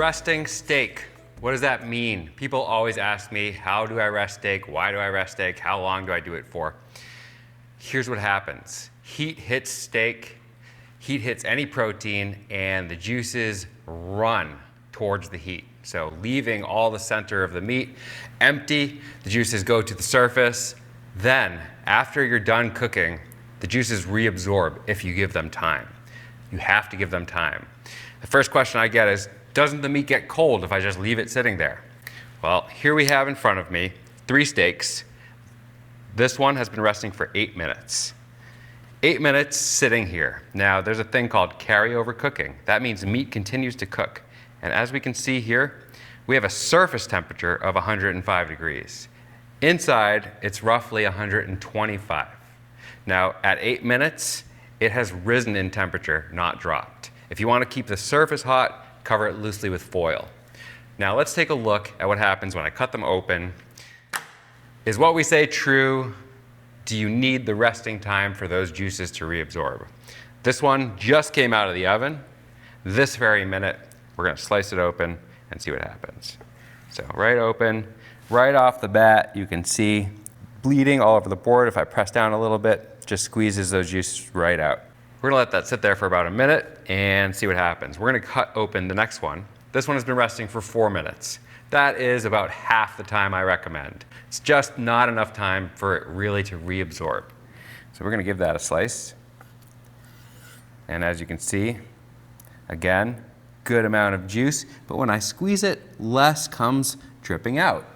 resting steak. What does that mean? People always ask me, how do I rest steak? Why do I rest steak? How long do I do it for? Here's what happens. Heat hits steak, heat hits any protein, and the juices run towards the heat. So leaving all the center of the meat empty, the juices go to the surface. Then, after you're done cooking, the juices reabsorb if you give them time. You have to give them time. The first question I get is, doesn't the meat get cold if I just leave it sitting there? Well, here we have in front of me 3 steaks. This one has been resting for 8 minutes. 8 minutes sitting here. Now, there's a thing called carryover cooking. That means meat continues to cook. And as we can see here, we have a surface temperature of 105 degrees. Inside, it's roughly 125. Now, at 8 minutes, it has risen in temperature, not dropped. If you want to keep the surface hot, cover it loosely with foil. Now, let's take a look at what happens when I cut them open. Is what we say true? Do you need the resting time for those juices to reabsorb? This one just came out of the oven. This very minute, we're going to slice it open and see what happens. So right open, right off the bat, you can see bleeding all over the board. If I press down a little bit, just squeezes those juices right out. We're going to let that sit there for about a minute and see what happens. We're going to cut open the next one. This one has been resting for 4 minutes. That is about half the time I recommend. It's just not enough time for it really to reabsorb. So we're going to give that a slice. And as you can see, again, good amount of juice, but when I squeeze it, less comes dripping out.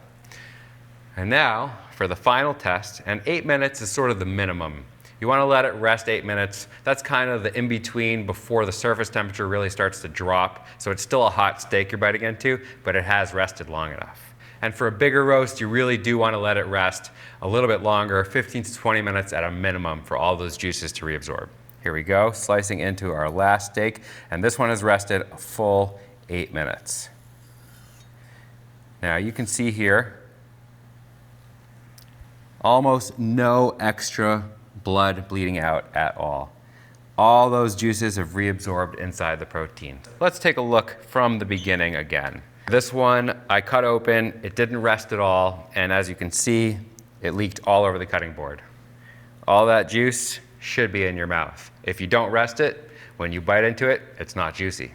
And now for the final test, and 8 minutes is sort of the minimum. You want to let it rest 8 minutes. That's kind of the in-between before the surface temperature really starts to drop. So it's still a hot steak you're biting into, but it has rested long enough. And for a bigger roast, you really do want to let it rest a little bit longer, 15 to 20 minutes at a minimum for all those juices to reabsorb. Here we go, slicing into our last steak. And this one has rested a full 8 minutes. Now you can see here, almost no extra blood bleeding out at all. All those juices have reabsorbed inside the protein. Let's take a look from the beginning again. This one I cut open, it didn't rest at all, and as you can see, it leaked all over the cutting board. All that juice should be in your mouth. If you don't rest it, when you bite into it, it's not juicy.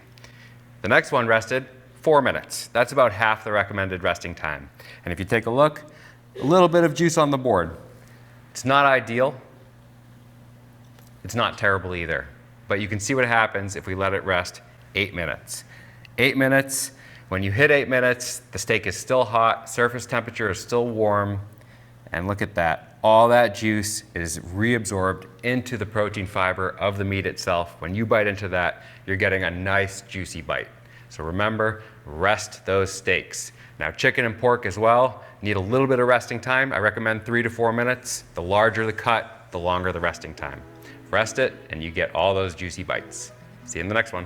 The next one rested 4 minutes. That's about half the recommended resting time. And if you take a look, a little bit of juice on the board. It's not ideal. It's not terrible either, but you can see what happens if we let it rest 8 minutes. 8 minutes, when you hit 8 minutes, the steak is still hot, surface temperature is still warm, and look at that. All that juice is reabsorbed into the protein fiber of the meat itself. When you bite into that, you're getting a nice juicy bite. So remember, rest those steaks. Now chicken and pork as well need a little bit of resting time. I recommend 3 to 4 minutes. The larger the cut, the longer the resting time. Rest it, and you get all those juicy bites. See you in the next one.